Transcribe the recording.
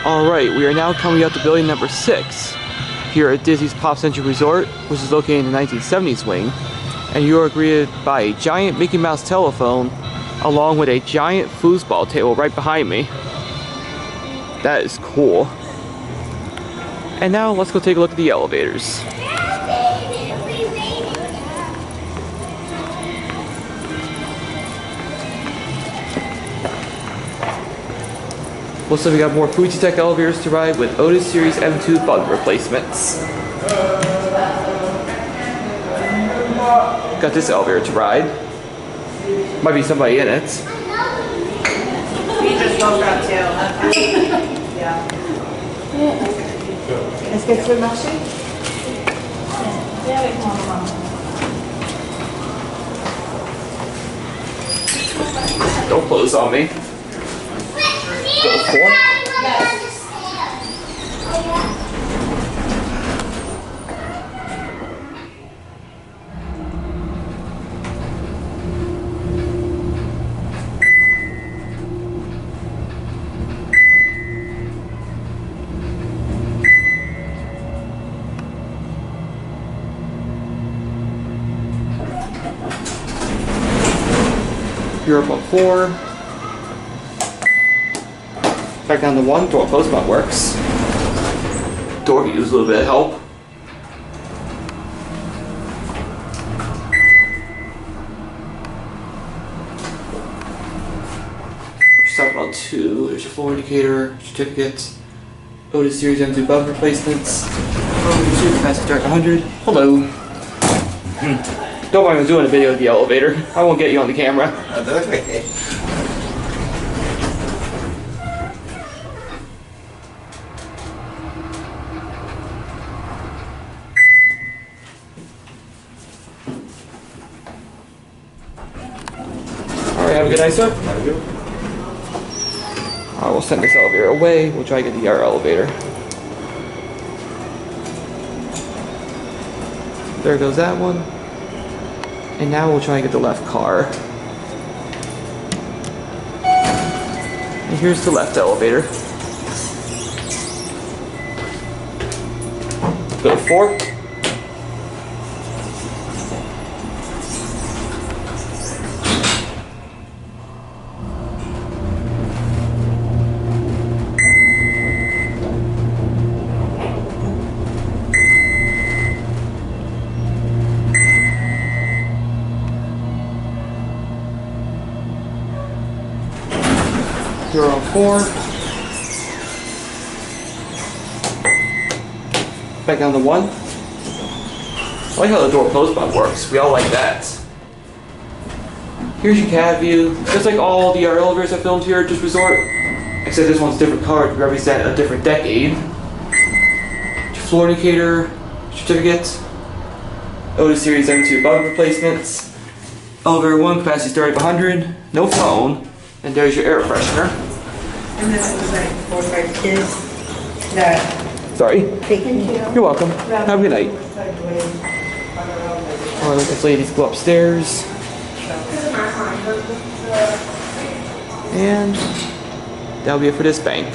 Alright, we are now coming up to building number 6 here at Disney's Pop Century Resort, which is located in the 1970's wing. And you are greeted by a giant Mickey Mouse telephone along with a giant foosball table right behind me. That is cool. And now let's go take a look at the elevators. Looks like we got more Fujitec elevators to ride with Otis Series M2 bug replacements. Got this elevator to ride. Might be somebody in it. We just woke up too. Yeah. Est-ce que tu veux marcher? Viens avec moi, maman. Don't close on me. Go for. You're up on 4. Back down to 1. Door closed button works. Door could use a little bit of help. We're stopping on 2. There's your floor indicator, certificates, Otis Series M2 bug replacements. Capacity direct 100. Hello. Don't mind me doing a video of the elevator. I won't get you on the camera. Okay. Alright, have a good night, sir. Alright, we'll send this elevator away. We'll try to get the other elevator. There goes that one. And now we'll try and get the left car. And here's the left elevator. Go to 4. You're on 4. Back down to 1. I like how the door close button works. We all like that. Here's your cab view. Just like all the elevators I filmed here at this resort, except this one's different color to represent a different decade. Your floor indicator, certificates, Otis Series M2 bug replacements, elevator 1 capacity starting at 100, no phone. And there's your air freshener. And this is like for our kids that Sorry. taking you. You're welcome. Have a good night. Alright, let this ladies go upstairs. And that'll be it for this bank.